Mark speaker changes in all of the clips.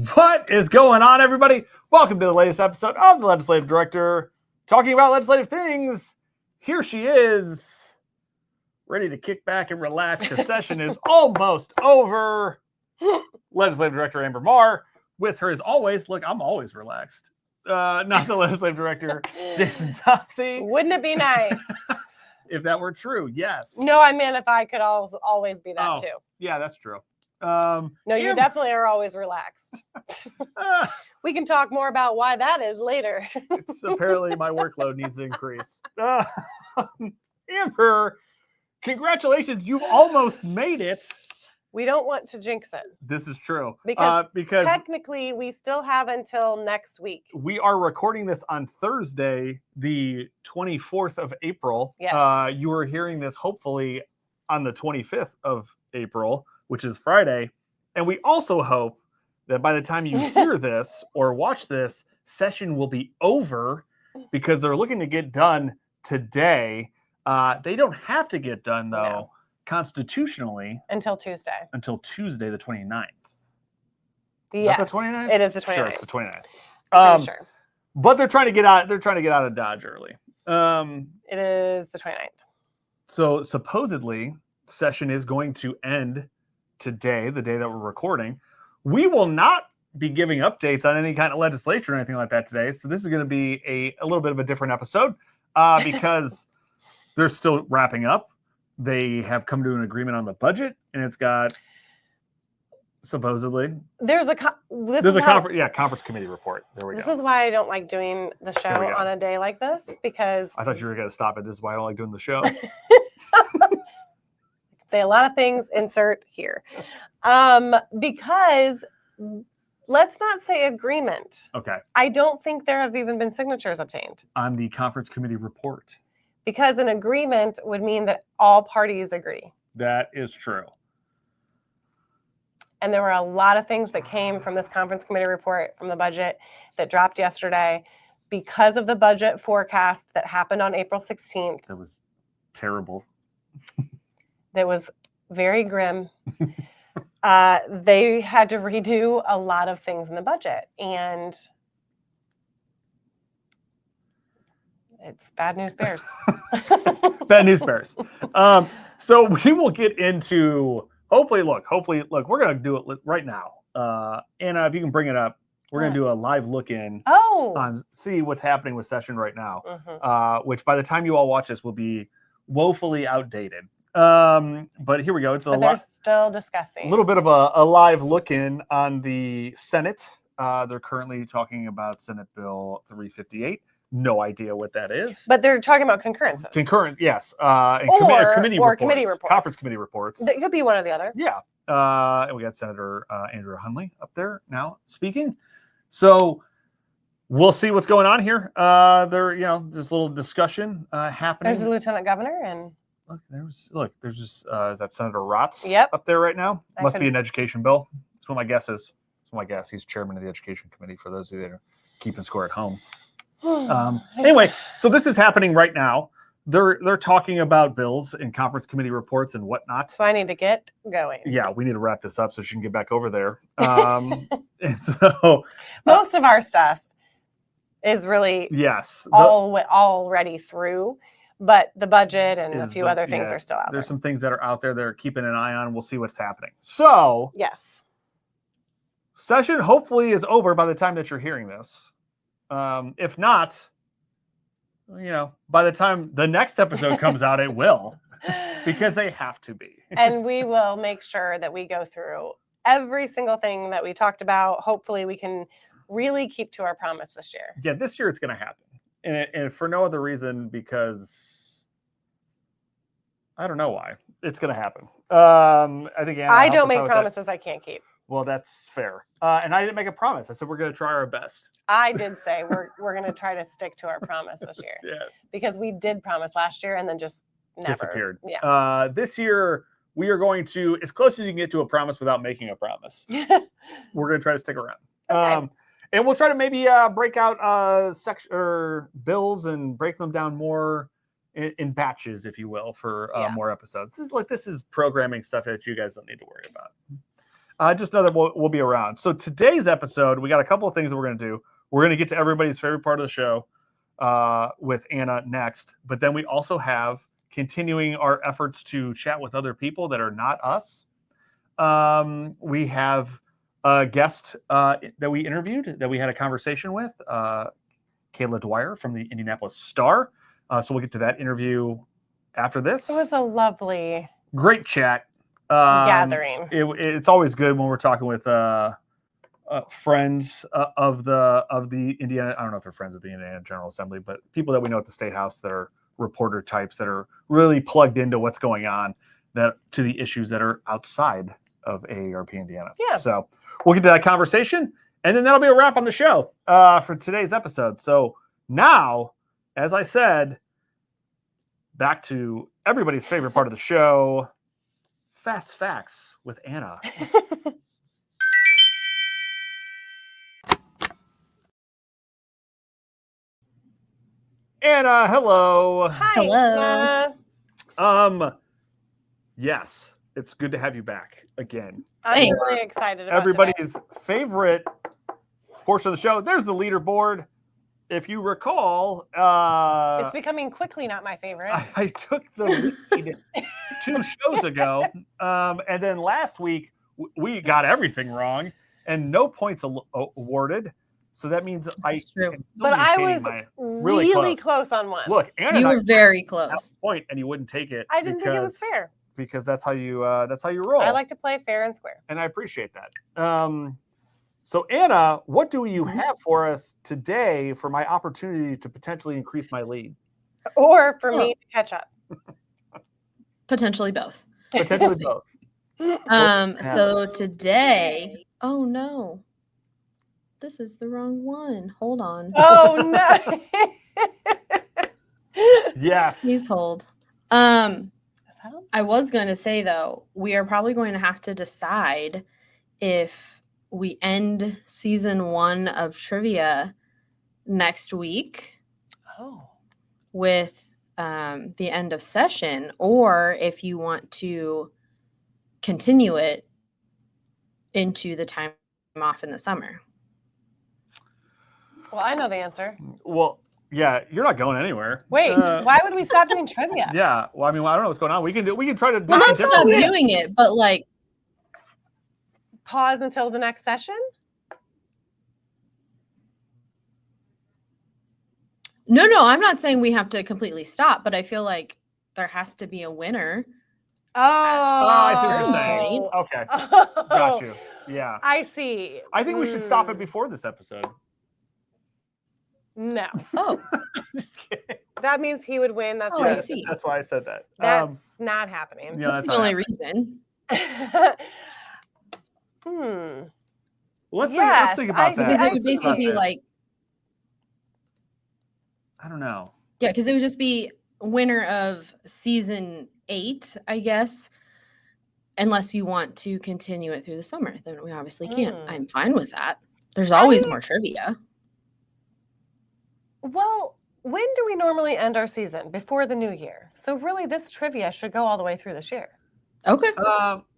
Speaker 1: What is going on, everybody? Welcome to the latest episode of The Legislative Director, talking about legislative things. Here she is, ready to kick back and relax because session is almost over. Legislative Director Ambre Marr, with her as always. Look, I'm always relaxed. Not the Legislative Director, Jason Tossi.
Speaker 2: Wouldn't it be nice?
Speaker 1: If that were true, yes.
Speaker 2: No, I meant if I could always be that too.
Speaker 1: Yeah, that's true.
Speaker 2: No, you definitely are always relaxed. We can talk more about why that is later.
Speaker 1: It's apparently my workload needs to increase. Ambre, congratulations. You've almost made it.
Speaker 2: We don't want to jinx it.
Speaker 1: This is true.
Speaker 2: Because technically we still have until next week.
Speaker 1: We are recording this on Thursday, the 24th of April.
Speaker 2: Yes.
Speaker 1: You are hearing this hopefully on the 25th of April, which is Friday. And we also hope that by the time you hear this or watch this, session will be over because they're looking to get done today. They don't have to get done, though.
Speaker 2: No.
Speaker 1: Constitutionally
Speaker 2: until Tuesday
Speaker 1: the 29th.
Speaker 2: Is
Speaker 1: that the 29th?
Speaker 2: It is the 29th.
Speaker 1: Sure, it's the 29th.
Speaker 2: I'm sure.
Speaker 1: But they're trying to get out of Dodge early.
Speaker 2: It is the 29th.
Speaker 1: So supposedly session is going to end today, the day that we're recording. We will not be giving updates on any kind of legislation or anything like that today. So this is going to be a little bit of a different episode because they're still wrapping up. They have come to an agreement on the budget, and it's got supposedly
Speaker 2: there's a
Speaker 1: conference committee report. There we go.
Speaker 2: This is why I don't like doing the show on a day like this, because
Speaker 1: I thought you were going to stop it. This is why I don't like doing the show.
Speaker 2: Say a lot of things. Insert here, because let's not say agreement.
Speaker 1: Okay.
Speaker 2: I don't think there have even been signatures obtained
Speaker 1: on the conference committee report.
Speaker 2: Because an agreement would mean that all parties agree.
Speaker 1: That is true.
Speaker 2: And there were a lot of things that came from this conference committee report from the budget that dropped yesterday because of the budget forecast that happened on April 16th.
Speaker 1: That was terrible.
Speaker 2: That was very grim. They had to redo a lot of things in the budget, and it's bad news bears.
Speaker 1: Bad news bears. So we will get into, hopefully, look, we're going to do it right now. Anna, if you can bring it up, we're going to do a live look in on see what's happening with session right now, which by the time you all watch this will be woefully outdated. But here we go.
Speaker 2: They're still discussing.
Speaker 1: A little bit of a live look in on the Senate. They're currently talking about Senate Bill 358. No idea what that is.
Speaker 2: But they're talking about concurrences.
Speaker 1: Concurrent, yes. And committee reports. Conference committee reports.
Speaker 2: It could be one or the other.
Speaker 1: Yeah. And we got Senator Andrew Hunley up there now speaking. So we'll see what's going on here. There's a little discussion happening.
Speaker 2: There's a lieutenant governor and
Speaker 1: there's just is that Senator Rotz up there right now? Must be an education bill. That's what my guess is. That's my guess. He's chairman of the education committee for those of you that are keeping score at home. Anyway, so this is happening right now. They're talking about bills and conference committee reports and whatnot.
Speaker 2: So I need to get going.
Speaker 1: Yeah, we need to wrap this up so she can get back over there. And so
Speaker 2: most of our stuff is really already through, but the budget and a few other things are still out there.
Speaker 1: There's some things that are out there they're keeping an eye on. We'll see what's happening. So
Speaker 2: yes,
Speaker 1: session hopefully is over by the time that you're hearing this. If not, by the time the next episode comes out, it will, because they have to be.
Speaker 2: And we will make sure that we go through every single thing that we talked about. Hopefully we can really keep to our promise this year.
Speaker 1: Yeah, this year it's going to happen. And for no other reason, because I don't know why. It's going to happen. I think Anna,
Speaker 2: I don't make promises I can't keep.
Speaker 1: Well, that's fair. And I didn't make a promise. I said we're going to try our best.
Speaker 2: I did say we're going to try to stick to our promise this year.
Speaker 1: Yes.
Speaker 2: Because we did promise last year and then just never.
Speaker 1: Disappeared.
Speaker 2: Yeah.
Speaker 1: This year, we are going to, as close as you can get to a promise without making a promise. We're going to try to stick around.
Speaker 2: Okay.
Speaker 1: And we'll try to maybe break out bills and break them down more in batches, if you will, for more episodes. This is programming stuff that you guys don't need to worry about. Just know that we'll be around. So today's episode, we got a couple of things that we're going to do. We're going to get to everybody's favorite part of the show with Anna next. But then we also have continuing our efforts to chat with other people that are not us. We have a guest that we interviewed, that we had a conversation with, Kayla Dwyer from the Indianapolis Star. So we'll get to that interview after this.
Speaker 2: It was a lovely,
Speaker 1: great chat.
Speaker 2: gathering.
Speaker 1: It's always good when we're talking with friends of the Indiana. I don't know if they're friends of the Indiana General Assembly, but people that we know at the State House that are reporter types that are really plugged into what's going on, that to the issues that are outside of AARP Indiana.
Speaker 2: Yeah.
Speaker 1: So we'll get to that conversation, and then that'll be a wrap on the show for today's episode. So now, as I said, back to everybody's favorite part of the show, Fast Facts with Anna. Anna, hello.
Speaker 2: Hi.
Speaker 3: Hello.
Speaker 1: Yes, it's good to have you back again.
Speaker 2: I'm
Speaker 3: Thanks.
Speaker 2: really excited about
Speaker 1: Everybody's favorite portion of the show. There's the leaderboard. If you recall,
Speaker 2: today. It's becoming quickly not my favorite.
Speaker 1: I took the lead 2 shows ago, and then last week we got everything wrong and no points awarded. So that means
Speaker 3: That's true.
Speaker 2: But I was
Speaker 1: really
Speaker 2: really
Speaker 1: close.
Speaker 2: close on one.
Speaker 1: Look, Anna,
Speaker 3: You
Speaker 1: and I
Speaker 3: were very
Speaker 1: had
Speaker 3: close.
Speaker 1: a point, and you wouldn't take it.
Speaker 2: I didn't think it was fair.
Speaker 1: Because that's how you roll.
Speaker 2: I like to play fair and square.
Speaker 1: And I appreciate that. So Anna, what do you have for us today for my opportunity to potentially increase my lead?
Speaker 2: Or for me to catch up.
Speaker 3: Potentially both.
Speaker 1: Potentially
Speaker 3: We'll
Speaker 1: both.
Speaker 3: So today, oh no, this is the wrong one. Hold on.
Speaker 2: Oh no.
Speaker 1: Yes.
Speaker 3: Please hold. I was going to say though, we are probably going to have to decide if we end season 1 of trivia next week with the end of session, or if you want to continue it into the time off in the summer.
Speaker 2: Well, I know the answer.
Speaker 1: Well, yeah, you're not going anywhere.
Speaker 2: Wait, why would we stop doing trivia?
Speaker 1: Yeah. Well, I mean, I don't know what's going on. We can try to do
Speaker 3: Well, not
Speaker 1: something
Speaker 3: stop
Speaker 1: different.
Speaker 3: doing it, but like
Speaker 2: Pause until the next session?
Speaker 3: No, I'm not saying we have to completely stop, but I feel like there has to be a winner.
Speaker 2: Oh,
Speaker 1: I see what you're saying. Okay.
Speaker 2: Oh,
Speaker 1: Got you. Yeah.
Speaker 2: I see.
Speaker 1: I think we should stop it before this episode.
Speaker 2: No.
Speaker 3: Oh,
Speaker 1: Just kidding.
Speaker 2: That means he would win. That's
Speaker 3: Oh,
Speaker 2: what
Speaker 3: I
Speaker 2: it is.
Speaker 3: see.
Speaker 1: That's why I said that.
Speaker 2: That's not happening.
Speaker 1: Yeah,
Speaker 3: that's
Speaker 1: that's
Speaker 3: the
Speaker 1: not
Speaker 3: only
Speaker 1: happening.
Speaker 3: reason.
Speaker 1: Let's
Speaker 2: Yes,
Speaker 1: think about that.
Speaker 3: Because it
Speaker 2: I
Speaker 3: would
Speaker 2: see.
Speaker 3: basically be like,
Speaker 1: I don't know.
Speaker 3: yeah, because it would just be winner of season 8, I guess. Unless you want to continue it through the summer, then we obviously can't. I'm fine with that. There's always more trivia.
Speaker 2: Well, when do we normally end our season? Before the new year. So really, this trivia should go all the way through this year.
Speaker 3: Okay.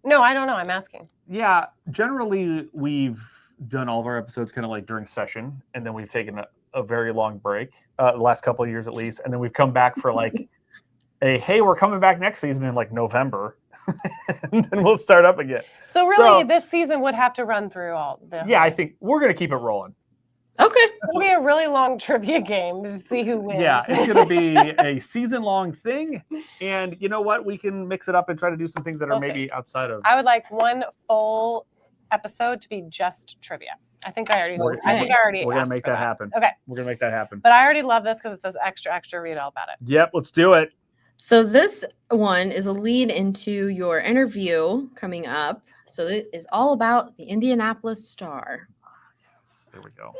Speaker 2: No, I don't know. I'm asking.
Speaker 1: Yeah, generally we've done all of our episodes kind of like during session, and then we've taken a very long break, the last couple of years at least, and then we've come back for like hey, we're coming back next season in like November, and then we'll start up again.
Speaker 2: So really, this season would have to run through all the.
Speaker 1: Yeah, I think we're gonna keep it rolling.
Speaker 3: Okay.
Speaker 2: It'll be a really long trivia game to see who wins.
Speaker 1: Yeah, it's going to be a season-long thing, and you know what? We can mix it up and try to do some things that are
Speaker 2: We'll
Speaker 1: maybe outside of.
Speaker 2: I would like one full episode to be just trivia. I think I already.
Speaker 3: Okay.
Speaker 1: We're gonna
Speaker 2: asked
Speaker 1: make
Speaker 2: for
Speaker 1: that happen.
Speaker 2: Okay,
Speaker 1: We're gonna make that happen.
Speaker 2: but I already love this because it says extra. Read all about it.
Speaker 1: Yep, let's do it.
Speaker 3: So this one is a lead into your interview coming up. So it is all about the Indianapolis Star.
Speaker 1: Yes, there we go.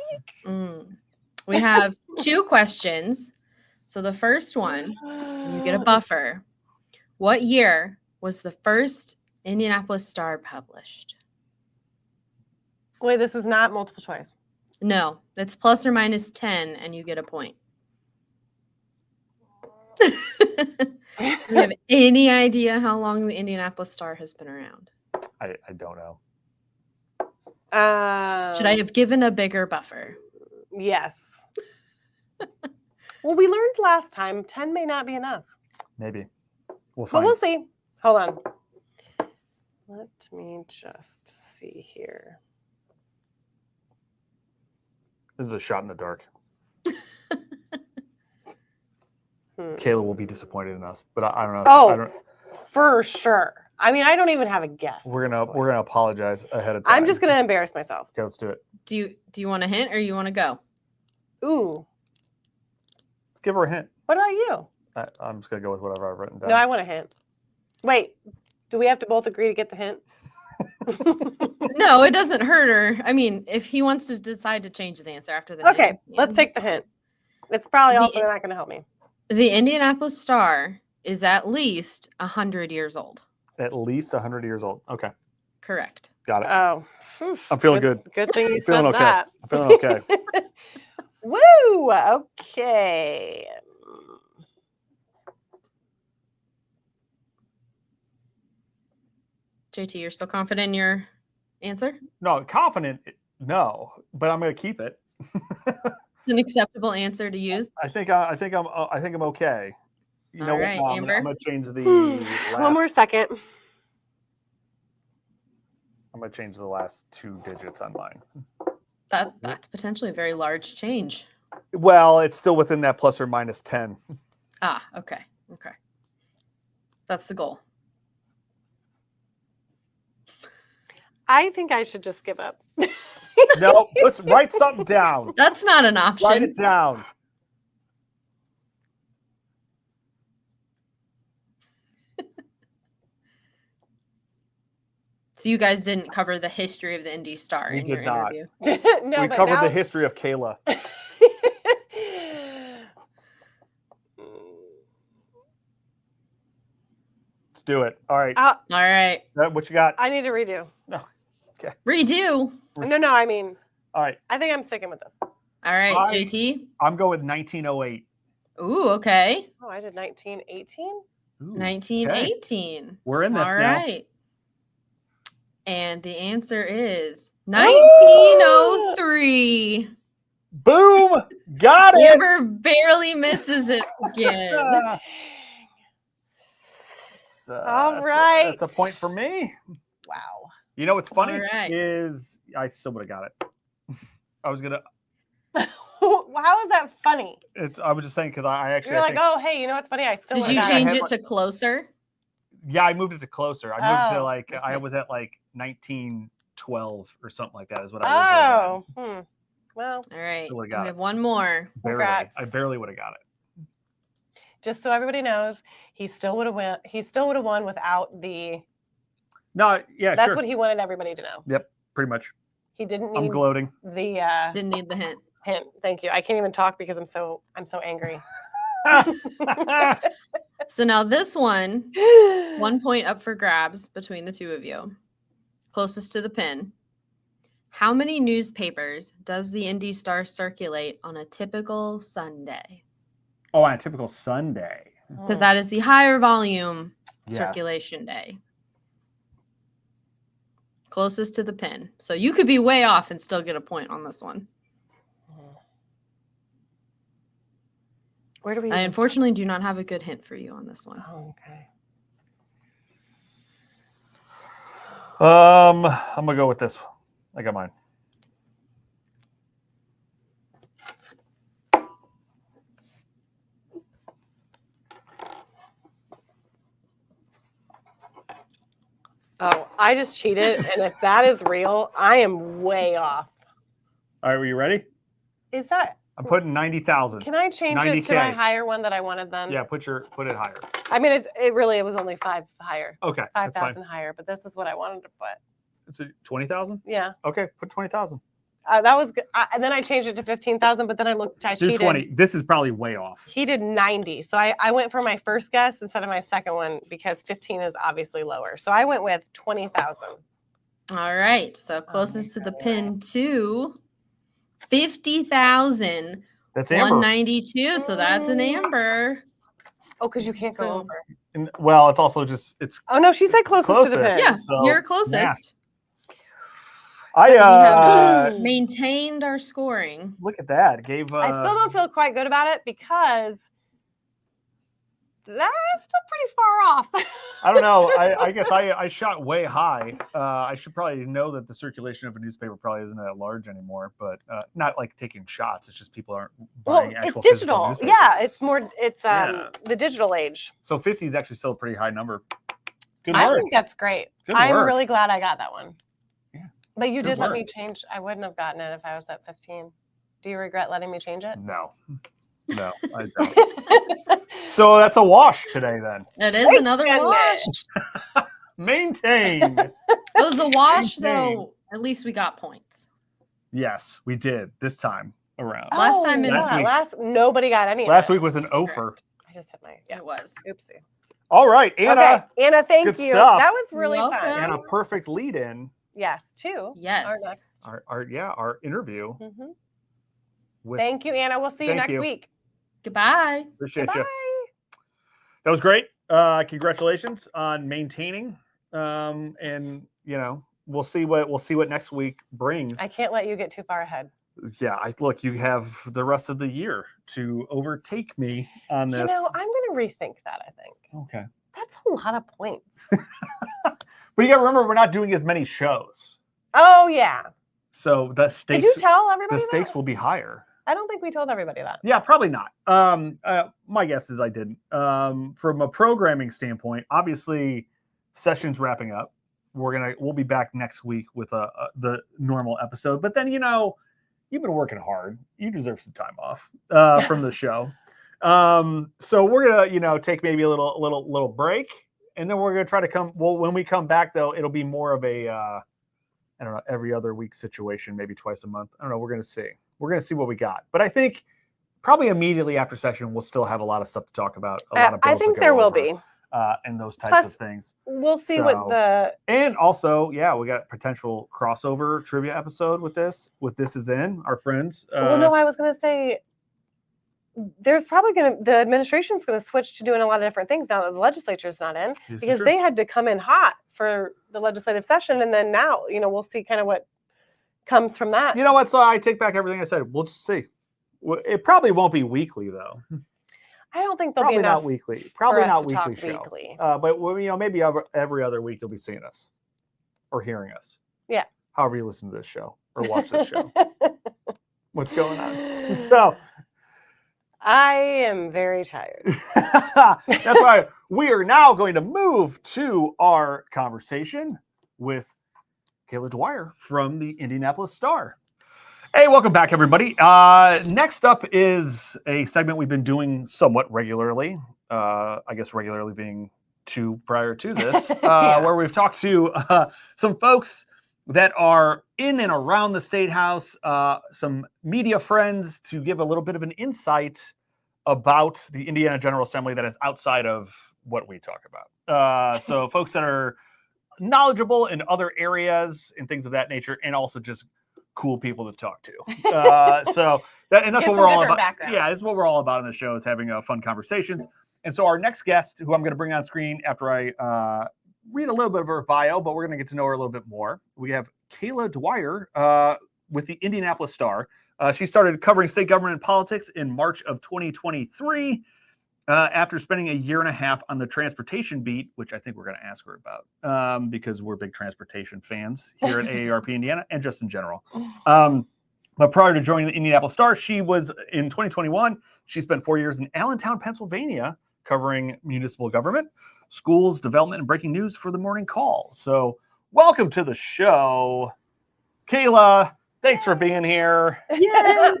Speaker 3: We have 2 questions. So the first one, you get a buffer. What year was the first Indianapolis Star published?
Speaker 2: Wait, this is not multiple choice.
Speaker 3: No, it's plus or minus 10, and you get a point. Do you have any idea how long the Indianapolis Star has been around?
Speaker 1: I don't know.
Speaker 3: Should I have given a bigger buffer?
Speaker 2: Yes. Well, we learned last time 10 may not be enough.
Speaker 1: Maybe. We'll
Speaker 2: But
Speaker 1: find.
Speaker 2: we'll see. Hold on. Let me just see here.
Speaker 1: This is a shot in the dark. Kayla will be disappointed in us, but I don't know.
Speaker 2: Oh,
Speaker 1: I don't,
Speaker 2: for sure. I mean, I don't even have a guess.
Speaker 1: we're gonna apologize ahead of time.
Speaker 2: I'm just gonna embarrass myself.
Speaker 1: Okay, let's do it.
Speaker 3: Do you want a hint or you want to go?
Speaker 2: Ooh.
Speaker 1: Let's give her a hint.
Speaker 2: What about you?
Speaker 1: I'm just gonna go with whatever I've written down.
Speaker 2: No, I want a hint. Wait, do we have to both agree to get the hint?
Speaker 3: No, it doesn't hurt her. I mean, if he wants to decide to change his answer after the
Speaker 2: Okay,
Speaker 3: hint, yeah,
Speaker 2: let's take the
Speaker 3: that's fine.
Speaker 2: hint. It's probably
Speaker 3: The-
Speaker 2: also not going to help me.
Speaker 3: The Indianapolis Star is at least 100 years old.
Speaker 1: At least 100 years old. Okay,
Speaker 3: Correct.
Speaker 1: got it.
Speaker 2: Oh,
Speaker 1: I'm feeling good.
Speaker 2: Good thing you
Speaker 1: I'm
Speaker 2: said
Speaker 1: feeling okay.
Speaker 2: that.
Speaker 1: I'm feeling okay.
Speaker 2: Woo! Okay.
Speaker 3: JT, you're still confident in your answer?
Speaker 1: No, confident. No, but I'm gonna keep it.
Speaker 3: An acceptable answer to use.
Speaker 1: I think I'm okay. You know
Speaker 3: All
Speaker 1: what?
Speaker 3: right,
Speaker 1: No,
Speaker 3: Amber.
Speaker 1: I'm gonna change the
Speaker 2: One more
Speaker 1: last.
Speaker 2: second.
Speaker 1: I'm gonna change the last 2 digits on mine.
Speaker 3: That's potentially a very large change.
Speaker 1: Well, it's still within that plus or minus 10.
Speaker 3: Ah, okay. Okay. That's the goal.
Speaker 2: I think I should just give up.
Speaker 1: No, let's write something down.
Speaker 3: That's not an
Speaker 1: Write
Speaker 3: option.
Speaker 1: it down.
Speaker 3: So you guys didn't cover the history of the Indy Star
Speaker 1: We
Speaker 3: in
Speaker 1: did
Speaker 3: your
Speaker 1: not.
Speaker 3: interview.
Speaker 2: No,
Speaker 1: We
Speaker 2: but
Speaker 1: covered
Speaker 2: now...
Speaker 1: the history of Kayla. Let's do it. All right.
Speaker 3: All right.
Speaker 1: What you got?
Speaker 2: I need to redo.
Speaker 3: Redo.
Speaker 2: No, I mean,
Speaker 1: All right.
Speaker 2: I think I'm sticking with this.
Speaker 3: All right,
Speaker 1: I-
Speaker 3: JT.
Speaker 1: I'm going with 1908.
Speaker 3: Ooh, okay.
Speaker 2: Oh, I did 1918?
Speaker 1: Ooh,
Speaker 3: 1918.
Speaker 1: We're in this
Speaker 3: All
Speaker 1: now.
Speaker 3: right. And the answer is 1903.
Speaker 1: Boom! Got it.
Speaker 3: Amber barely misses it again.
Speaker 2: All right.
Speaker 1: That's a point for me.
Speaker 2: Wow.
Speaker 1: You know what's funny
Speaker 3: All right.
Speaker 1: is I still would have got it. I was gonna.
Speaker 2: How is that funny?
Speaker 1: I was just saying because I actually.
Speaker 2: You're
Speaker 1: I
Speaker 2: like,
Speaker 1: think,
Speaker 2: oh, hey, you know what's funny? I still
Speaker 3: Did you
Speaker 2: would've got
Speaker 3: change
Speaker 1: had
Speaker 3: it
Speaker 1: like-
Speaker 3: to closer?
Speaker 1: Yeah, I moved it to closer. I moved to
Speaker 2: Oh,
Speaker 1: like I
Speaker 2: okay.
Speaker 1: was at like 1912 or something like that. Is what I was.
Speaker 2: Oh, well,
Speaker 3: All right.
Speaker 1: Still
Speaker 3: We
Speaker 1: would've got
Speaker 3: have one more.
Speaker 1: Barely.
Speaker 2: Congrats.
Speaker 1: I barely would have got it.
Speaker 2: just so everybody knows, he still would have won. He still would have won without the.
Speaker 1: No, yeah,
Speaker 2: That's
Speaker 1: sure.
Speaker 2: what he wanted everybody to know.
Speaker 1: Yep, pretty much.
Speaker 2: He didn't
Speaker 1: I'm
Speaker 2: need
Speaker 1: gloating.
Speaker 2: the
Speaker 3: Didn't need the hint.
Speaker 2: hint. Thank you. I can't even talk because I'm so angry.
Speaker 3: So now this one, 1 point up for grabs between the two of you. Closest to the pin. How many newspapers does the Indy Star circulate on a typical Sunday?
Speaker 1: Oh, on a typical Sunday.
Speaker 3: Because that is the higher volume
Speaker 1: Yes.
Speaker 3: circulation day. Closest to the pin. So you could be way off and still get a point on this one.
Speaker 2: Where do we?
Speaker 3: I
Speaker 2: even
Speaker 3: unfortunately do not have a good hint for you on this one.
Speaker 2: start? Oh, okay.
Speaker 1: I'm gonna go with this. I got mine.
Speaker 2: Oh, I just cheated, and if that is real, I am way off.
Speaker 1: All right, were you ready?
Speaker 2: Is that?
Speaker 1: I'm putting 90,000.
Speaker 2: Can I change it to
Speaker 1: 90K.
Speaker 2: my higher one that I wanted then?
Speaker 1: Yeah, put it higher.
Speaker 2: I mean, it was only 5 higher,
Speaker 1: Okay, that's fine.
Speaker 2: 5,000 higher, but this is what I wanted to put.
Speaker 1: It's 20,000.
Speaker 2: Yeah,
Speaker 1: Okay, put 20,000.
Speaker 2: that was good. And then I changed it to 15,000, but then I
Speaker 1: Do
Speaker 2: cheated.
Speaker 1: 20. This is probably way off.
Speaker 2: He did 90, so I went for my first guess instead of my second one because 15 is obviously lower. So I went with 20,000.
Speaker 3: All right. So closest to the pin to 50,192.
Speaker 1: That's Amber.
Speaker 3: So that's an Amber.
Speaker 2: Oh, because you can't go
Speaker 3: So-
Speaker 2: over.
Speaker 1: And, well, it's also just it's
Speaker 2: Oh no, she said closest to the
Speaker 1: Closest.
Speaker 2: pin.
Speaker 3: Yeah,
Speaker 1: So,
Speaker 3: you're closest. So we have maintained our scoring.
Speaker 1: Look at that.
Speaker 2: I still don't feel quite good about it because that's still pretty far off.
Speaker 1: I don't know. I guess I shot way high. I should probably know that the circulation of a newspaper probably isn't that large anymore, but not like taking shots. It's just people aren't buying actual
Speaker 2: it's digital.
Speaker 1: physical
Speaker 2: Yeah, it's more. It's the digital age.
Speaker 1: So 50 is actually still a pretty high number. Good
Speaker 2: I
Speaker 1: work.
Speaker 2: think that's great.
Speaker 1: Good
Speaker 2: I'm
Speaker 1: work.
Speaker 2: really glad I got that one.
Speaker 1: Yeah.
Speaker 2: But you
Speaker 1: Good
Speaker 2: did let
Speaker 1: work.
Speaker 2: me change. I wouldn't have gotten it if I was at 15. Do you regret letting me change it?
Speaker 1: No, I don't. So that's a wash today then.
Speaker 3: It is another wash.
Speaker 1: Maintain.
Speaker 3: It was a wash,
Speaker 1: Maintain.
Speaker 3: though. At least we got points.
Speaker 1: Yes, we did this time around.
Speaker 3: Last time
Speaker 2: nobody got any.
Speaker 1: Last
Speaker 2: of it.
Speaker 1: week was an offer.
Speaker 2: I just hit my.
Speaker 3: It was.
Speaker 2: Oopsie.
Speaker 1: All right, Anna.
Speaker 2: Okay, Anna, thank
Speaker 1: good
Speaker 2: you.
Speaker 1: stuff.
Speaker 2: That was really
Speaker 3: Welcome.
Speaker 2: fun.
Speaker 1: And a perfect lead-in.
Speaker 2: Yes, two.
Speaker 3: Yes.
Speaker 2: Our next.
Speaker 1: Our interview.
Speaker 2: Mm-hmm.
Speaker 1: With,
Speaker 2: Thank you, Anna. We'll see you
Speaker 1: Thank
Speaker 2: next
Speaker 1: you.
Speaker 2: week.
Speaker 3: Goodbye.
Speaker 1: appreciate
Speaker 2: Bye.
Speaker 1: you. That was great. Congratulations on maintaining. And we'll see what next week brings.
Speaker 2: I can't let you get too far ahead.
Speaker 1: Yeah, look, you have the rest of the year to overtake me on this.
Speaker 2: I'm going to rethink that, I think.
Speaker 1: Okay.
Speaker 2: That's a lot of points.
Speaker 1: But you got to remember, we're not doing as many shows.
Speaker 2: Oh, yeah.
Speaker 1: So the stakes,
Speaker 2: Did you tell everybody
Speaker 1: the stakes
Speaker 2: that?
Speaker 1: will be higher.
Speaker 2: I don't think we told everybody that.
Speaker 1: Yeah, probably not. My guess is I didn't. From a programming standpoint, obviously, session's wrapping up. We'll be back next week with the normal episode. But then you've been working hard. You deserve some time off from the show. So we're gonna take maybe a little break, and then we're gonna try to come. Well, when we come back though, it'll be more of a I don't know, every other week situation, maybe twice a month. I don't know. We're gonna see. We're gonna see what we got. But I think probably immediately after session, we'll still have a lot of stuff to talk about. A lot of bills
Speaker 2: I think
Speaker 1: to go
Speaker 2: there will
Speaker 1: over,
Speaker 2: be.
Speaker 1: and those types
Speaker 2: Plus,
Speaker 1: of things.
Speaker 2: We'll see what the.
Speaker 1: And also, yeah, we got potential crossover trivia episode with this. With This Is In, our friends.
Speaker 2: Well, no, I was going to say there's probably the administration's going to switch to doing a lot of different things now that the legislature's not in, because they had to come in hot for the legislative session. And then now, we'll see kind of what comes from that.
Speaker 1: You know what? So I take back everything I said. We'll just see. It probably won't be weekly, though.
Speaker 2: I don't think there'll be enough.
Speaker 1: Not weekly. Probably
Speaker 2: for us
Speaker 1: not
Speaker 2: to
Speaker 1: weekly
Speaker 2: talk
Speaker 1: show.
Speaker 2: weekly.
Speaker 1: But maybe every other week you'll be seeing us or hearing us.
Speaker 2: Yeah.
Speaker 1: However you listen to this show or watch this show. What's going on? So
Speaker 2: I am very tired.
Speaker 1: That's why we are now going to move to our conversation with Kayla Dwyer from the Indianapolis Star. Hey, welcome back, everybody. Next up is a segment we've been doing somewhat regularly. I guess regularly being two prior to this, where we've talked to some folks that are in and around the State House, some media friends to give a little bit of an insight about the Indiana General Assembly that is outside of what we talk about. So folks that are knowledgeable in other areas and things of that nature, and also just cool people to talk to. That's what we're all about.
Speaker 2: Background.
Speaker 1: Yeah, that's what we're all about in the show, is having fun conversations. And so our next guest, who I'm going to bring on screen after I read a little bit of her bio, but we're going to get to know her a little bit more. We have Kayla Dwyer with the Indianapolis Star. She started covering state government and politics in March of 2023 after spending a year and a half on the transportation beat, which I think we're going to ask her about because we're big transportation fans here at AARP Indiana and just in general. But prior to joining the Indianapolis Star, she was in 2021. She spent 4 years in Allentown, Pennsylvania, covering municipal government, schools, development, and breaking news for the Morning Call. So welcome to the show, Kayla. Thanks for being here.
Speaker 4: Yay!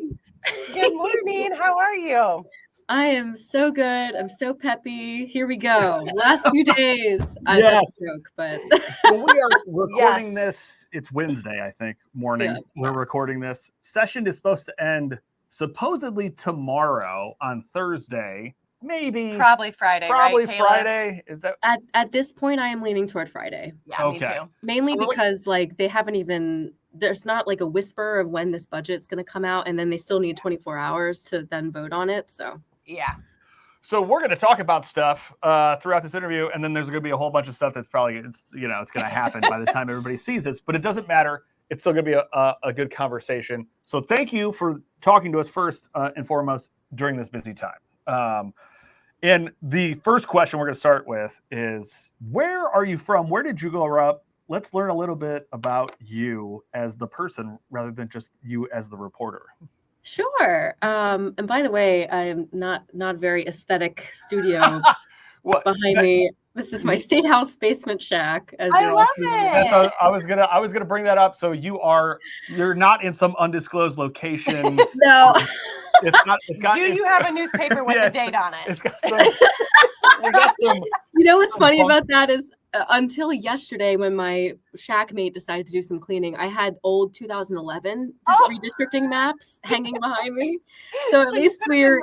Speaker 2: Good morning. How are you?
Speaker 4: I am so good. I'm so peppy. Here we go. Last few days.
Speaker 1: Yes.
Speaker 4: That's a joke, but
Speaker 1: So we are recording
Speaker 2: Yes.
Speaker 1: this. It's Wednesday, I think, morning.
Speaker 4: Yeah.
Speaker 1: We're recording this. Session is supposed to end supposedly tomorrow on Thursday. Maybe.
Speaker 2: Probably Friday.
Speaker 1: Probably
Speaker 2: right, Kayla?
Speaker 1: Friday. Is that?
Speaker 4: at this point, I am leaning toward Friday.
Speaker 2: Yeah, me
Speaker 1: Okay.
Speaker 2: too.
Speaker 4: Mainly
Speaker 1: So we're like-
Speaker 4: because they haven't even. There's not a whisper of when this budget's going to come out, and then they still need 24 hours to then vote on it. So
Speaker 2: Yeah.
Speaker 1: So we're going to talk about stuff throughout this interview, and then there's going to be a whole bunch of stuff that's probably it's going to happen by the time everybody sees this. But it doesn't matter. it's still going to be a good conversation. So thank you for talking to us first and foremost during this busy time. And the first question we're going to start with is, where are you from? Where did you grow up? Let's learn a little bit about you as the person rather than just you as the reporter.
Speaker 4: Sure. And by the way, I am not very aesthetic studio behind me. This is my Statehouse basement shack. As
Speaker 2: I love it.
Speaker 1: That's how I was gonna bring that up. So you're not in some undisclosed location.
Speaker 3: No.
Speaker 1: It's got.
Speaker 2: Do you have a newspaper with the date on it?
Speaker 1: It's got some.
Speaker 4: You know what's funny about that is until yesterday when my shack mate decided to do some cleaning, I had old 2011 redistricting maps hanging behind me. So at least we're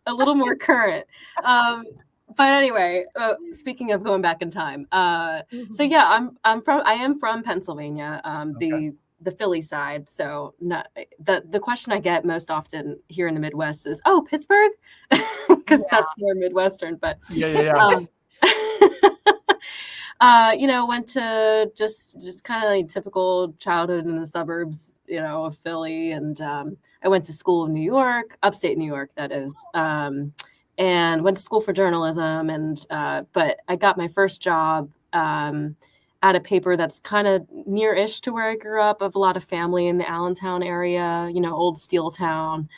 Speaker 4: a little more current. But anyway, speaking of going back in time, so yeah, I am from Pennsylvania, the Philly side. So not the question I get most often here in the Midwest is, "Oh, Pittsburgh," because that's more Midwestern. But
Speaker 1: yeah.
Speaker 4: Went to just kind of like typical childhood in the suburbs, of Philly, and I went to school in New York, upstate New York, that is. And went to school for journalism, and but I got my first job at a paper that's kind of near-ish to where I grew up. I have a lot of family in the Allentown area, old steel town.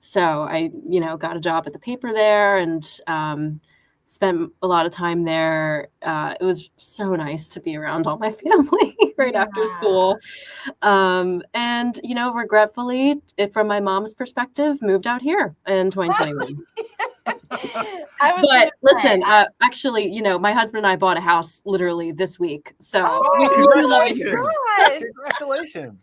Speaker 4: So I, got a job at the paper there and spent a lot of time there. It was so nice to be around all my family right after school. And, regretfully, from my mom's perspective, moved out here in 2021. But listen, actually, my husband and I bought a house literally this week. So
Speaker 1: congratulations.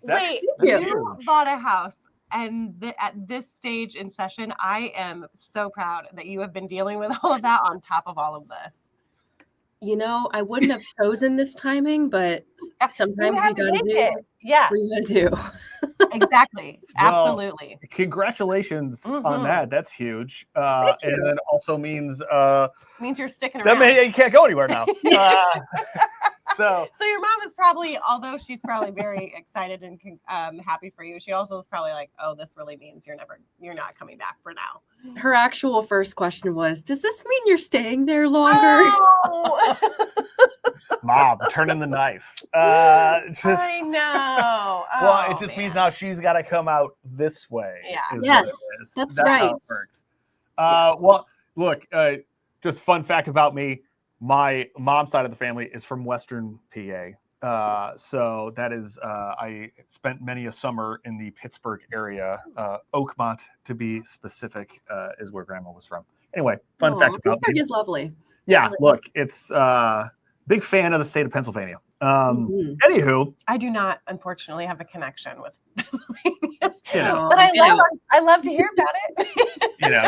Speaker 2: Wait, you bought a house. And at this stage in session, I am so proud that you have been dealing with all of that on top of all of this.
Speaker 4: I wouldn't have chosen this timing, but sometimes you got to do
Speaker 2: it. Yeah.
Speaker 4: What you got to do.
Speaker 2: Exactly. Absolutely.
Speaker 1: Well, congratulations on that. That's huge.
Speaker 4: And
Speaker 1: it also means
Speaker 2: you're sticking around.
Speaker 1: That means you can't go anywhere now. So
Speaker 2: your mom is probably, although she's probably very excited and happy for you, she also is probably like, oh, this really means you're not coming back for now.
Speaker 4: Her actual first question was, does this mean you're staying there longer?
Speaker 2: Oh.
Speaker 1: Mom, turning the knife.
Speaker 2: I know.
Speaker 1: Well, it just means now she's got to come out this way.
Speaker 4: Yeah. Yes, that's right.
Speaker 1: How it works. Well, look, just fun fact about me. My mom's side of the family is from Western PA. So that is, I spent many a summer in the Pittsburgh area. Oakmont, to be specific, is where Grandma was from. Anyway, fun fact about
Speaker 4: Pittsburgh
Speaker 1: me.
Speaker 4: is lovely.
Speaker 1: Yeah, look, it's big fan of the state of Pennsylvania. Anywho,
Speaker 2: I do not, unfortunately, have a connection with Pennsylvania.
Speaker 1: But
Speaker 2: I love to hear about it.
Speaker 1: Not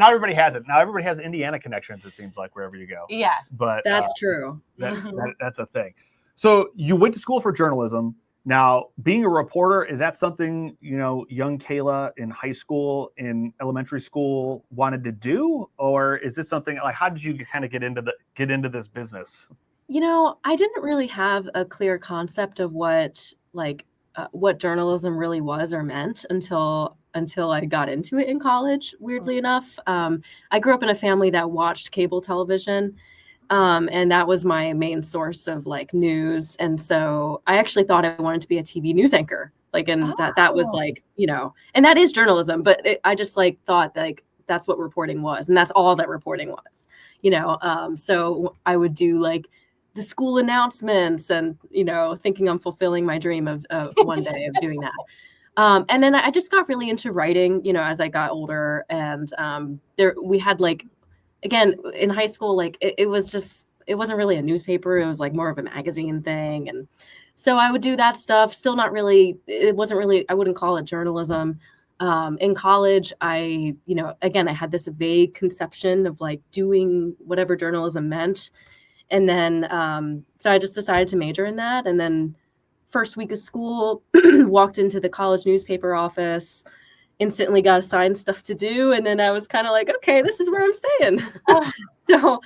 Speaker 1: everybody has it. Now everybody has Indiana connections, it seems like, wherever you go.
Speaker 2: Yes.
Speaker 1: But
Speaker 4: that's true.
Speaker 1: That's a thing. So you went to school for journalism. Now, being a reporter, is that something, young Kayla in high school, in elementary school wanted to do? Or is this something like, how did you kind of get into this business?
Speaker 4: I didn't really have a clear concept of what journalism really was or meant until I got into it in college, weirdly enough. I grew up in a family that watched cable television, and that was my main source of news. And so I actually thought I wanted to be a TV news anchor, that was and that is journalism, but I just thought that's what reporting was, and that's all that reporting was, so I would do the school announcements and, thinking I'm fulfilling my dream of one day of doing that. And then I just got really into writing, as I got older. And we had again, in high school, it wasn't really a newspaper. It was more of a magazine thing. And so I would do that stuff. Still not really, it wasn't really, I wouldn't call it journalism. In college, I had this vague conception of doing whatever journalism meant. And then, so I just decided to major in that. And then first week of school, walked into the college newspaper office, instantly got assigned stuff to do. And then I was kind of okay, this is where I'm staying. So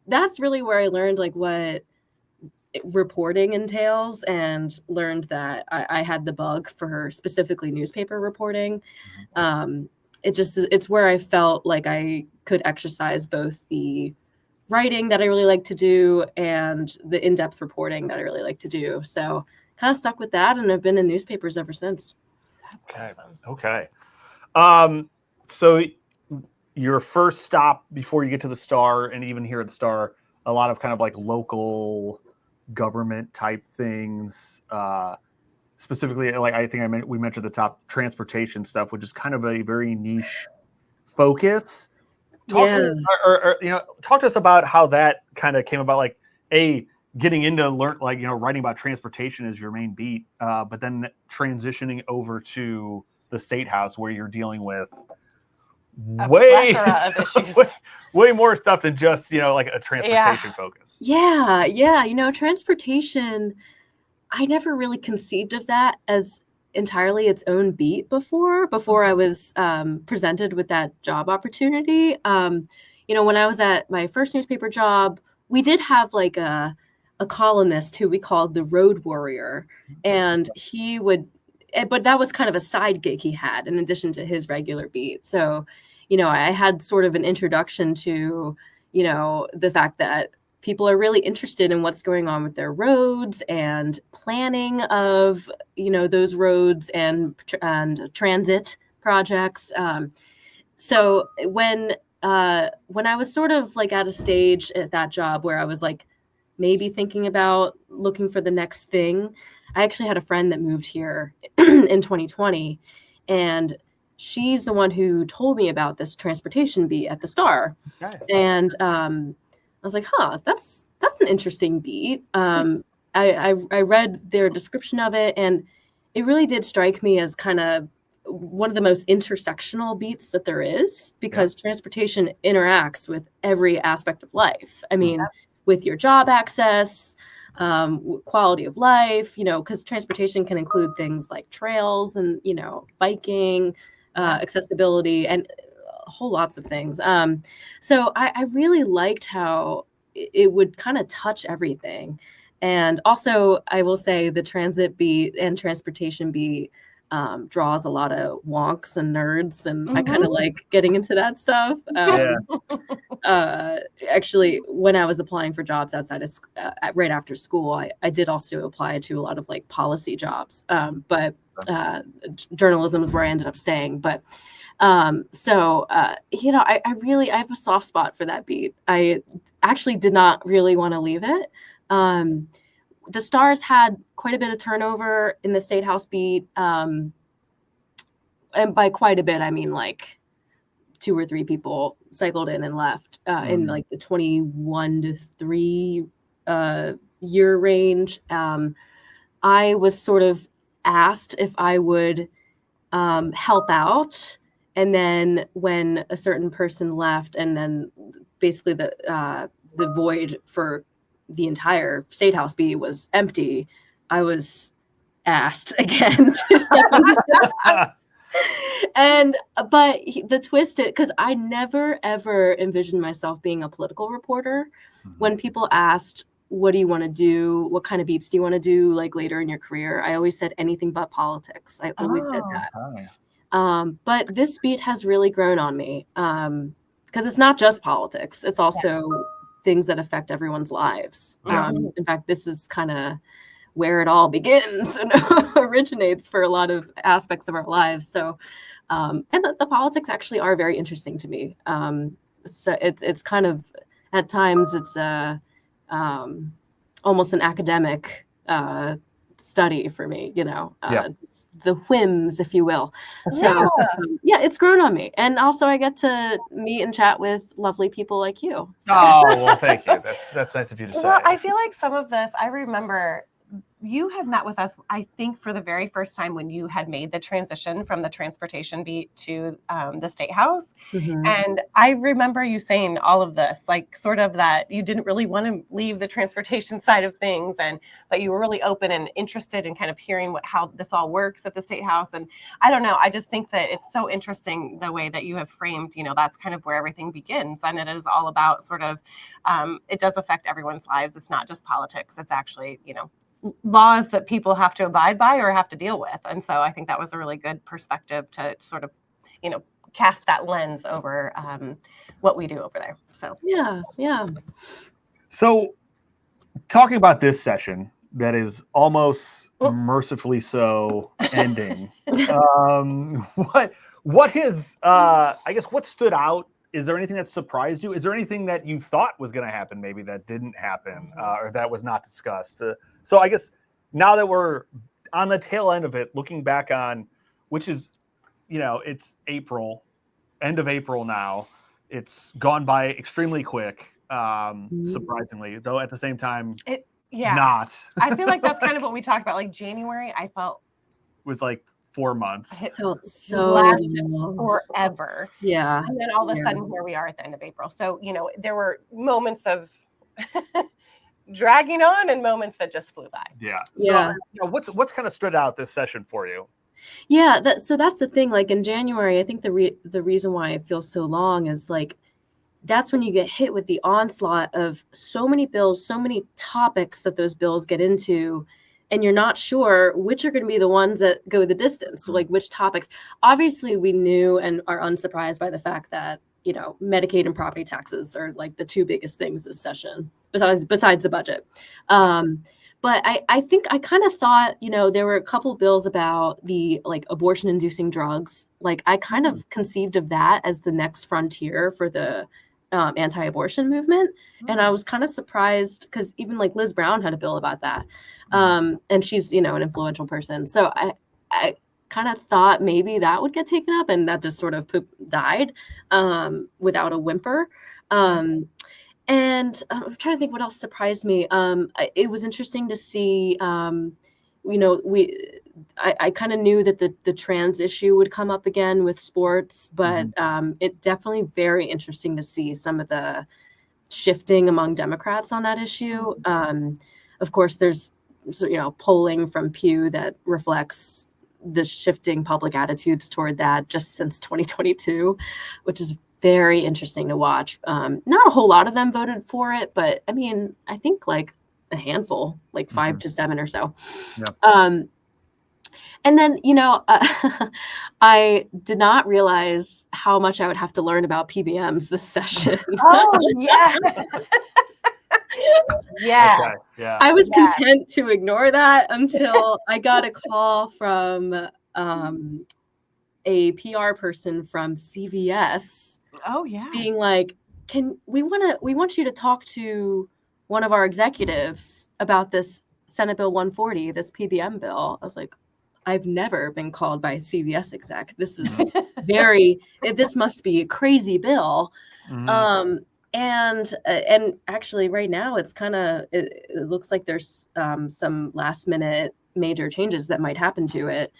Speaker 4: that's really where I learned what reporting entails, and learned that I had the bug for specifically newspaper reporting. It's where I felt like I could exercise both the writing that I really like to do and the in-depth reporting that I really like to do. So kind of stuck with that, and I've been in newspapers ever since.
Speaker 1: Okay. Okay. So your first stop before you get to the Star, and even here at the Star, a lot of kind of like local government type things. Specifically, like I think we mentioned the top transportation stuff, which is kind of a very niche focus. Talk to us about how that kind of came about. Like, getting into writing about transportation is your main beat, but then transitioning over to the State House where you're dealing with
Speaker 2: plethora of issues.
Speaker 1: way more stuff than just like a transportation focus.
Speaker 4: Yeah. Transportation, I never really conceived of that as entirely its own beat before I was presented with that job opportunity. When I was at my first newspaper job, we did have like a columnist who we called the Road Warrior, and but that was kind of a side gig he had in addition to his regular beat. So, I had sort of an introduction to, the fact that people are really interested in what's going on with their roads and planning of, those roads and transit projects. So when I was sort of like at a stage at that job where I was like maybe thinking about looking for the next thing, I actually had a friend that moved here in 2020, and she's the one who told me about this transportation beat at the Star.
Speaker 1: Okay.
Speaker 4: And I was like, that's an interesting beat. I read their description of it, and it really did strike me as kind of one of the most intersectional beats that there is, because transportation interacts with every aspect of life. I mean, with your job access, quality of life, because transportation can include things like trails and, biking, accessibility, and whole lots of things. So I really liked how it would kind of touch everything. And also, I will say the transit beat and transportation beat draws a lot of wonks and nerds, and I kind of like getting into that stuff. Actually, when I was applying for jobs outside of right after school, I did also apply to a lot of like policy jobs, but journalism is where I ended up staying. But I have a soft spot for that beat. I actually did not really want to leave it. The Stars had quite a bit of turnover in the State House beat. And by quite a bit, I mean like 2 or 3 people cycled in and left in like the 21 to 3 year range. I was sort of asked if I would help out. And then when a certain person left, and then basically the void for the entire State House beat was empty, I was asked again to step in. But the twist, because I never ever envisioned myself being a political reporter. When people asked, what do you want to do? What kind of beats do you want to do like later in your career? I always said anything but politics. I always said that. But this beat has really grown on me, because it's not just politics. It's also things that affect everyone's lives. In fact, this is kind of where it all begins and originates for a lot of aspects of our lives. So, and the politics actually are very interesting to me. So it's kind of, at times it's almost an academic study for me, the whims, if you will. So it's grown on me. And also I get to meet and chat with lovely people like you. So.
Speaker 1: Oh, well, thank you. That's nice of you to say.
Speaker 2: Well, I feel like some of this, I remember you had met with us, I think, for the very first time when you had made the transition from the transportation beat to the State House.
Speaker 4: Mhm.
Speaker 2: And I remember you saying all of this, like sort of that you didn't really want to leave the transportation side of things, but you were really open and interested in kind of hearing how this all works at the State House. And I don't know, I just think that it's so interesting the way that you have framed, that's kind of where everything begins. And it is all about sort of, it does affect everyone's lives. It's not just politics. It's actually, laws that people have to abide by or have to deal with. And so I think that was a really good perspective to sort of, cast that lens over what we do over there. So
Speaker 4: yeah.
Speaker 1: So talking about this session that is almost mercifully so ending, what is, I guess, what stood out? Is there anything that surprised you? Is there anything that you thought was going to happen, maybe that didn't happen, or that was not discussed? So I guess now that we're on the tail end of it, looking back on, which is, it's April, end of April now. It's gone by extremely quick, surprisingly, though at the same time, not.
Speaker 2: I feel like that's kind of what we talked about. Like January, I felt
Speaker 1: was like 4 months.
Speaker 4: It felt so long.
Speaker 2: Forever.
Speaker 4: Yeah.
Speaker 2: And then all of a sudden, here we are at the end of April. So, there were moments of dragging on and moments that just flew by.
Speaker 1: Yeah. So, what's kind of stood out this session for you?
Speaker 4: Yeah. So that's the thing. Like in January, I think the reason why it feels so long is like, that's when you get hit with the onslaught of so many bills, so many topics that those bills get into, and you're not sure which are going to be the ones that go the distance, like which topics. Obviously, we knew and are unsurprised by the fact that, Medicaid and property taxes are like the two biggest things this session, besides the budget. But I think I kind of thought, there were a couple bills about the like abortion-inducing drugs. Like I kind of conceived of that as the next frontier for the anti-abortion movement. And I was kind of surprised because even like Liz Brown had a bill about that. And she's, an influential person. So I kind of thought maybe that would get taken up, and that just sort of died without a whimper. And I'm trying to think what else surprised me. It was interesting to see, I kind of knew that the trans issue would come up again with sports, but it definitely very interesting to see some of the shifting among Democrats on that issue. Of course, there's, polling from Pew that reflects the shifting public attitudes toward that just since 2022, which is very interesting to watch. Not a whole lot of them voted for it, but I mean, I think like a handful, like 5 to 7 or so. Yeah. And then, I did not realize how much I would have to learn about PBMs this session.
Speaker 2: Oh, yeah. Yeah.
Speaker 1: Okay. Yeah.
Speaker 4: I was content to ignore that until I got a call from a PR person from CVS.
Speaker 2: Oh, yeah.
Speaker 4: Being like, we want you to talk to one of our executives about this Senate Bill 140, this PBM bill. I was like, I've never been called by a CVS exec. This is this must be a crazy bill. And actually right now it's it looks like there's some last minute major changes that might happen to it.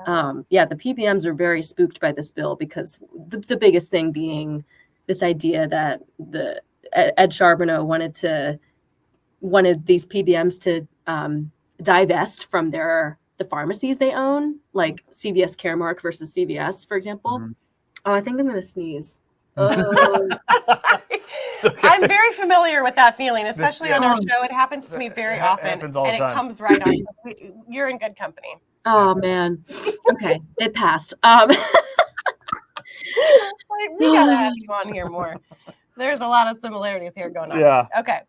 Speaker 4: The PBMs are very spooked by this bill because the biggest thing being this idea that Ed Charbonneau wanted these PBMs to divest from the pharmacies they own, like CVS Caremark versus CVS, for example. Oh, I think I'm going to sneeze. Oh.
Speaker 2: I'm very familiar with that feeling, especially on our show. It happens to me very often, and it comes right on. You're in good company.
Speaker 4: Oh man. Okay, it passed.
Speaker 2: We gotta have you on here more. There's a lot of similarities here going on.
Speaker 1: Yeah.
Speaker 2: Okay.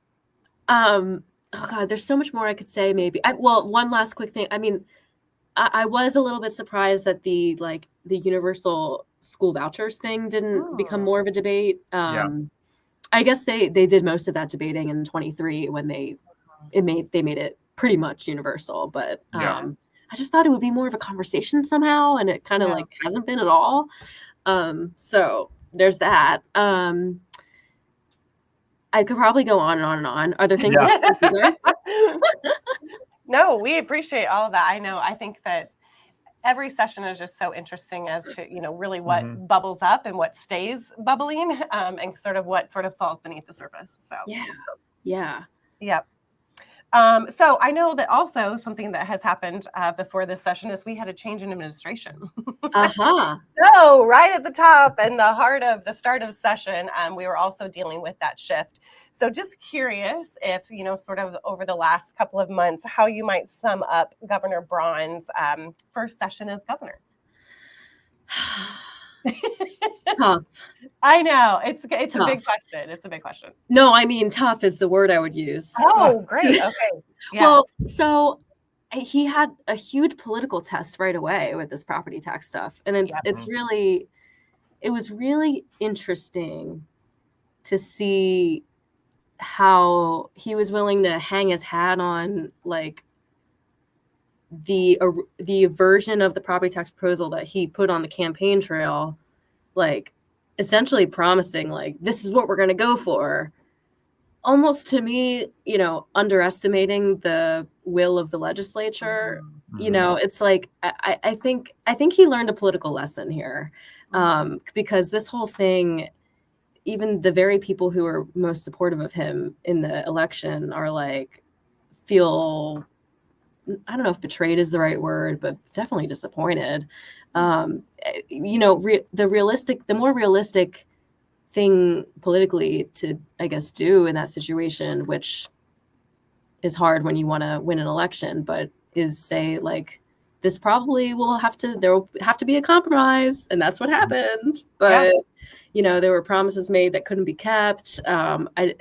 Speaker 4: Oh God, there's so much more I could say. Maybe. One last quick thing. I mean, I was a little bit surprised that the universal school vouchers thing didn't become more of a debate. I guess they did most of that debating in 23 when they made it pretty much universal, but I just thought it would be more of a conversation somehow, and it kind of like hasn't been at all. So there's that. I could probably go on and on and on. Are there things that you guys?
Speaker 2: No, we appreciate all of that. I think that every session is just so interesting as to, really what bubbles up and what stays bubbling, and sort of what sort of falls beneath the surface. So
Speaker 4: yeah.
Speaker 2: So I know that also something that has happened before this session is we had a change in administration. So right at the top and the heart of the start of session, we were also dealing with that shift. So just curious if, sort of over the last couple of months, how you might sum up Governor Braun's first session as governor.
Speaker 4: Tough.
Speaker 2: I know. It's a big question. It's a big question.
Speaker 4: No, I mean, tough is the word I would use.
Speaker 2: Oh, great. Okay. Yes.
Speaker 4: Well, so he had a huge political test right away with this property tax stuff. And it was really interesting to see how he was willing to hang his hat on like the version of the property tax proposal that he put on the campaign trail, like essentially promising like, this is what we're going to go for. Almost to me, underestimating the will of the legislature. It's like I think he learned a political lesson here, because this whole thing, even the very people who are most supportive of him in the election are like feel, I don't know if betrayed is the right word, but definitely disappointed. The more realistic thing politically to, I guess, do in that situation, which is hard when you want to win an election, but is say like, this probably there will have to be a compromise, and that's what happened. But there were promises made that couldn't be kept. I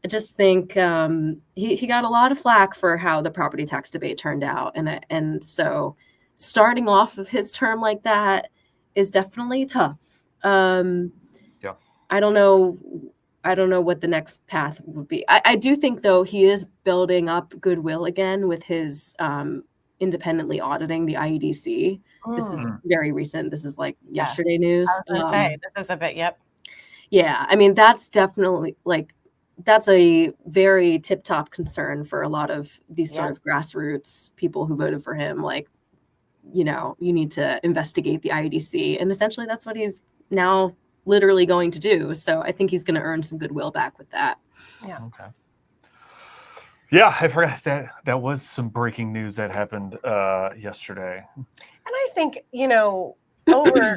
Speaker 4: just think he got a lot of flack for how the property tax debate turned out, and so starting off of his term like that is definitely tough. I don't know what the next path would be. I do think, though, he is building up goodwill again with his independently auditing the IEDC. This is very recent. This is like yesterday news.
Speaker 2: I was going to say, this is a bit, yep.
Speaker 4: Yeah, I mean, that's definitely that's a very tip-top concern for a lot of these sort of grassroots people who voted for him. Like, you need to investigate the IEDC. And essentially that's what he's now literally going to do. So I think he's going to earn some goodwill back with that.
Speaker 2: Yeah.
Speaker 1: Okay. Yeah, I forgot that was some breaking news that happened yesterday.
Speaker 2: And I think, over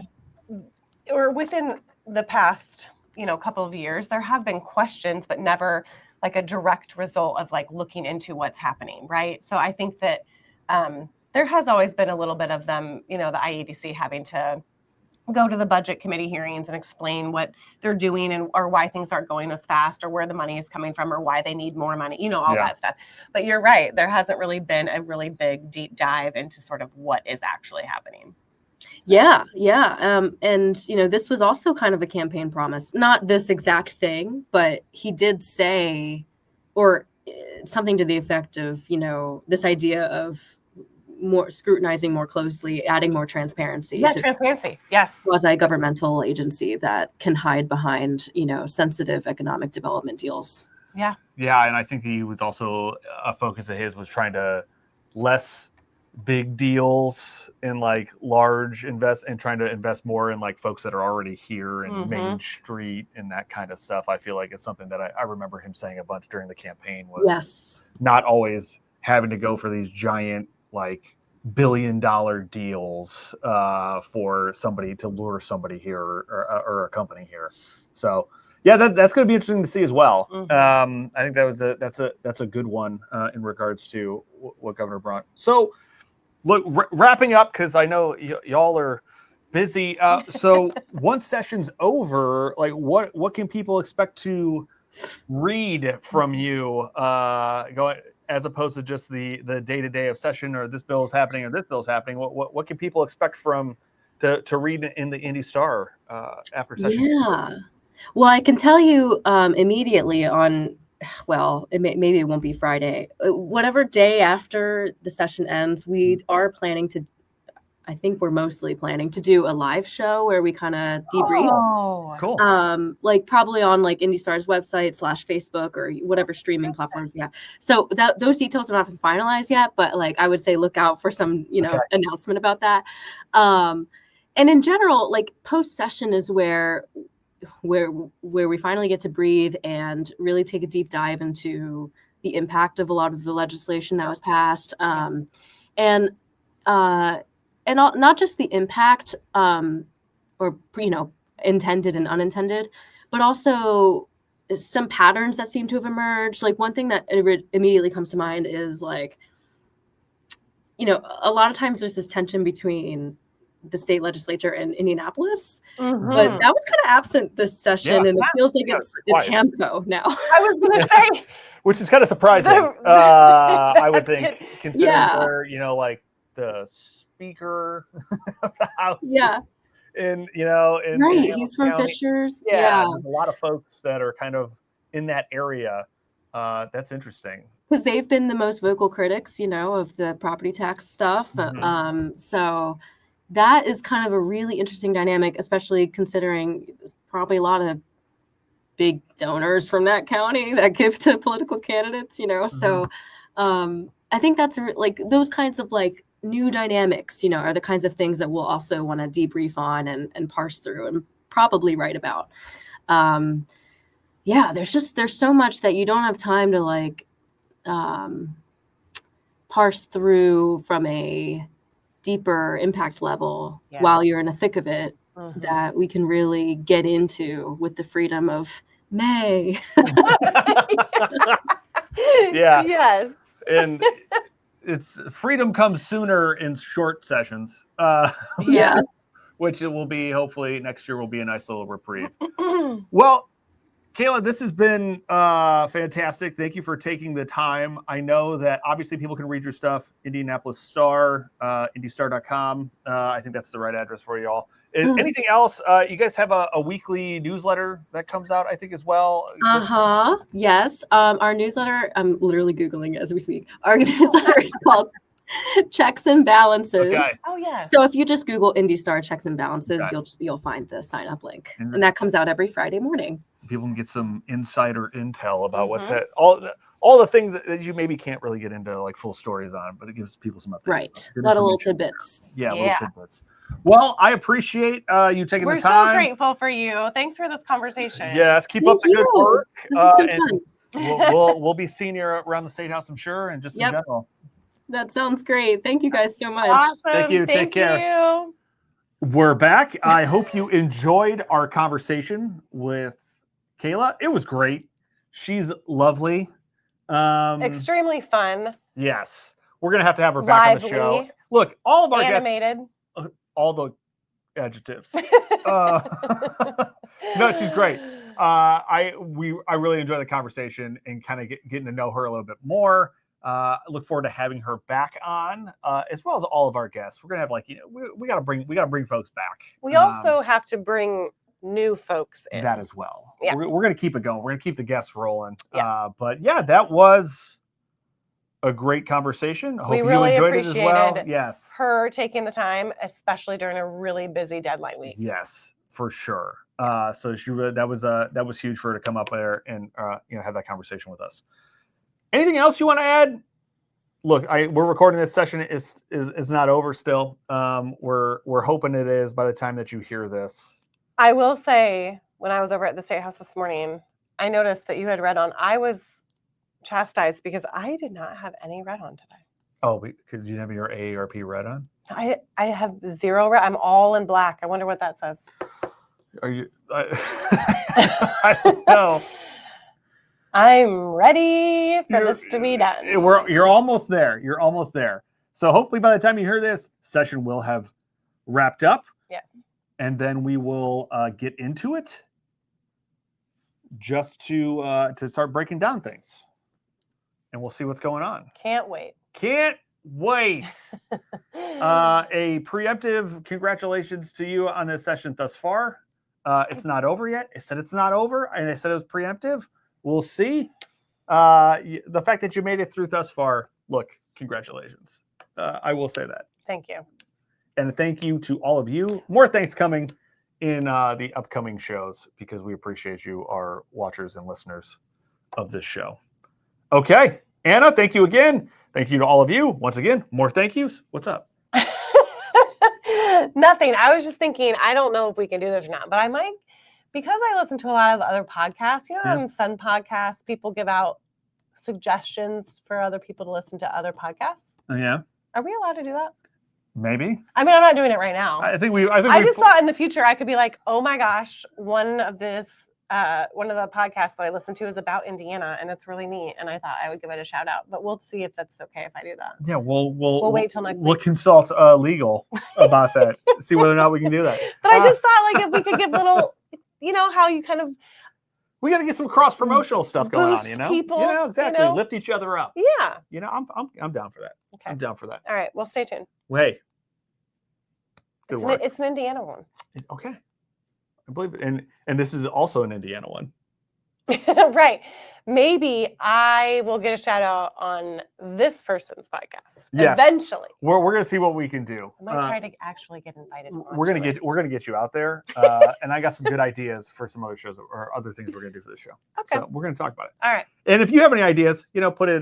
Speaker 2: or within the past, couple of years, there have been questions, but never like a direct result of like looking into what's happening. Right. So I think that there has always been a little bit of them, the IEDC having to go to the budget committee hearings and explain what they're doing or why things aren't going as fast or where the money is coming from or why they need more money, all that stuff. But you're right. There hasn't really been a really big deep dive into sort of what is actually happening.
Speaker 4: Yeah. And, this was also kind of a campaign promise, not this exact thing, but he did say, or something to the effect of, this idea of more scrutinizing more closely, adding more transparency.
Speaker 2: Yeah, transparency. Yes.
Speaker 4: Quasi-governmental agency that can hide behind, sensitive economic development deals.
Speaker 2: Yeah.
Speaker 1: Yeah, and I think he was also a focus of his was trying to less big deals in like large and trying to invest more in like folks that are already here and Main Street and that kind of stuff. I feel like it's something that I remember him saying a bunch during the campaign was not always having to go for these giant like $1 billion deals for somebody to lure somebody here or a company here. So yeah, that's going to be interesting to see as well. I think that's a good one in regards to what Governor Braun. So look, wrapping up because I know y'all are busy. So once session's over, like what can people expect to read from you going? As opposed to just the day-to-day of session or this bill is happening or this bill is happening, what can people expect to read in the IndyStar after session?
Speaker 4: Yeah, well, I can tell you immediately on, maybe it won't be Friday, whatever day after the session ends, we are planning to, I think we're mostly planning to do a live show where we kind of debrief.
Speaker 2: Oh,
Speaker 1: Cool.
Speaker 4: Like probably on like IndyStar's website / Facebook or whatever streaming platforms we have. So those details have not been finalized yet, but like I would say look out for some, announcement about that. And in general, like post session is where we finally get to breathe and really take a deep dive into the impact of a lot of the legislation that was passed. And not just the impact, or intended and unintended, but also some patterns that seem to have emerged. Like one thing that immediately comes to mind is like, a lot of times there's this tension between the state legislature and Indianapolis, but that was kind of absent this session, and it feels like it's Hamco now.
Speaker 2: I was gonna say,
Speaker 1: which is kind of surprising. I would think, considering where like the Speaker of the House, and
Speaker 4: right, he's from
Speaker 1: County.
Speaker 4: Fishers.
Speaker 1: A lot of folks that are kind of in that area. That's interesting
Speaker 4: because they've been the most vocal critics, of the property tax stuff. So that is kind of a really interesting dynamic, especially considering probably a lot of big donors from that county that give to political candidates, So I think that's like those kinds of like new dynamics, are the kinds of things that we'll also want to debrief on and parse through and probably write about. There's so much that you don't have time to like parse through from a deeper impact level while you're in the thick of it, that we can really get into with the freedom of May.
Speaker 2: Yes.
Speaker 1: And it's freedom comes sooner in short sessions. Which it will be, hopefully next year will be a nice little reprieve. Well, Kayla, this has been fantastic. Thank you for taking the time. I know that obviously people can read your stuff, Indianapolis Star, IndyStar.com. I think that's the right address for you all. Anything else? You guys have a weekly newsletter that comes out, I think, as well.
Speaker 4: Yes. Our newsletter, I'm literally Googling it as we speak. Our newsletter is called Checks and Balances.
Speaker 1: Okay.
Speaker 2: Oh yeah.
Speaker 4: So if you just Google IndyStar Checks and Balances, you'll find the sign up link, and that comes out every Friday morning.
Speaker 1: People can get some insider intel about what's all the things that you maybe can't really get into like full stories on, but it gives people some updates.
Speaker 4: Right. A lot of little tidbits.
Speaker 1: Yeah, little tidbits. Well, I appreciate you taking the time.
Speaker 2: We're so grateful for you. Thanks for this conversation.
Speaker 1: Yes, keep up the good work.
Speaker 4: This is so fun.
Speaker 1: We'll be seeing you around the State House, I'm sure, and just in general.
Speaker 4: That sounds great. Thank you guys so much.
Speaker 2: Awesome.
Speaker 1: Thank you. Take care. We're back. I hope you enjoyed our conversation with Kayla. It was great. She's lovely.
Speaker 2: Extremely fun.
Speaker 1: Yes. We're going to have her back on the show. Look, all of our
Speaker 2: animated.
Speaker 1: Guests, all the adjectives. No, she's great. I really enjoyed the conversation and kind of getting to know her a little bit more. I look forward to having her back on, as well as all of our guests. We're gonna have we gotta bring folks back.
Speaker 2: We also have to bring new folks in.
Speaker 1: That as well.
Speaker 2: Yeah.
Speaker 1: We're gonna keep it going. We're gonna keep the guests rolling.
Speaker 2: Yeah.
Speaker 1: But yeah, that was a great conversation. Hope
Speaker 2: we really
Speaker 1: you enjoyed it as well. Yes.
Speaker 2: Her taking the time, especially during a really busy deadline week.
Speaker 1: Yes, for sure. So that was huge for her to come up there and have that conversation with us. Anything else you want to add? Look, we're recording this session. Is not over still. We're hoping it is by the time that you hear this.
Speaker 2: I will say, when I was over at the State House this morning, I noticed that you had red on. I was chastised because I did not have any red on today.
Speaker 1: Oh, because you have your AARP red on?
Speaker 2: I have zero red. I'm all in black. I wonder what that says.
Speaker 1: Are you? I don't know.
Speaker 2: I'm ready for this to be done.
Speaker 1: You're almost there. You're almost there. So hopefully by the time you hear this, session will have wrapped up.
Speaker 2: Yes.
Speaker 1: And then we will get into it just to start breaking down things. And we'll see what's going on.
Speaker 2: Can't wait.
Speaker 1: Can't wait. A preemptive congratulations to you on this session thus far. It's not over yet. I said it's not over, and I said it was preemptive. We'll see. The fact that you made it through thus far, look, congratulations. I will say that.
Speaker 2: Thank you.
Speaker 1: And thank you to all of you. More thanks coming in the upcoming shows because we appreciate you, our watchers and listeners of this show. Okay, Anna, thank you again. Thank you to all of you. Once again, more thank yous. What's up?
Speaker 2: Nothing. I was just thinking, I don't know if we can do this or not, but I might, because I listen to a lot of other podcasts, you know, on some podcasts, people give out suggestions for other people to listen to other podcasts.
Speaker 1: Oh, yeah.
Speaker 2: Are we allowed to do that?
Speaker 1: Maybe.
Speaker 2: I mean, I'm not doing it right now.
Speaker 1: I
Speaker 2: just thought in the future I could be like, oh my gosh, one of the podcasts that I listen to is about Indiana and it's really neat. And I thought I would give it a shout out, but we'll see if that's okay if I do that.
Speaker 1: Yeah, we'll
Speaker 2: wait till next week.
Speaker 1: We'll consult legal about that. See whether or not we can do that.
Speaker 2: But I just thought like if we could give little, you know, how you kind of
Speaker 1: we got to get some cross promotional stuff going on, you know?
Speaker 2: People,
Speaker 1: exactly.
Speaker 2: You know?
Speaker 1: Lift each other up.
Speaker 2: Yeah.
Speaker 1: You know, I'm down for that.
Speaker 2: Okay.
Speaker 1: I'm down for that.
Speaker 2: All right. Well, stay tuned.
Speaker 1: Well, hey. Good work.
Speaker 2: It's an Indiana one.
Speaker 1: Okay. I believe it. And this is also an Indiana one.
Speaker 2: Right. Maybe I will get a shout out on this person's podcast eventually.
Speaker 1: We're going to see what we can do.
Speaker 2: I might try to actually get invited.
Speaker 1: We're going to get you out there. And I got some good ideas for some other shows or other things we're going to do for the show.
Speaker 2: Okay.
Speaker 1: So we're going to talk about it.
Speaker 2: All right.
Speaker 1: And if you have any ideas, you know, put it in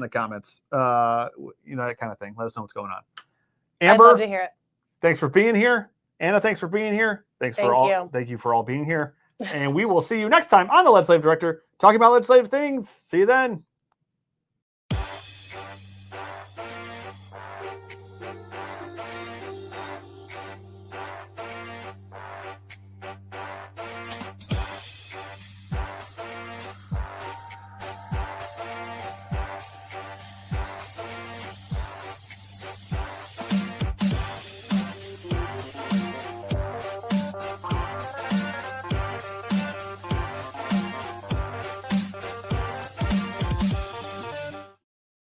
Speaker 1: the comments. You know, that kind of thing. Let us know what's going on. Amber,
Speaker 2: I'd love to hear it.
Speaker 1: Thanks for being here. Anna, thanks for being here. Thank you for all being here. And we will see you next time on the Legislative Director talking about legislative things. See you then.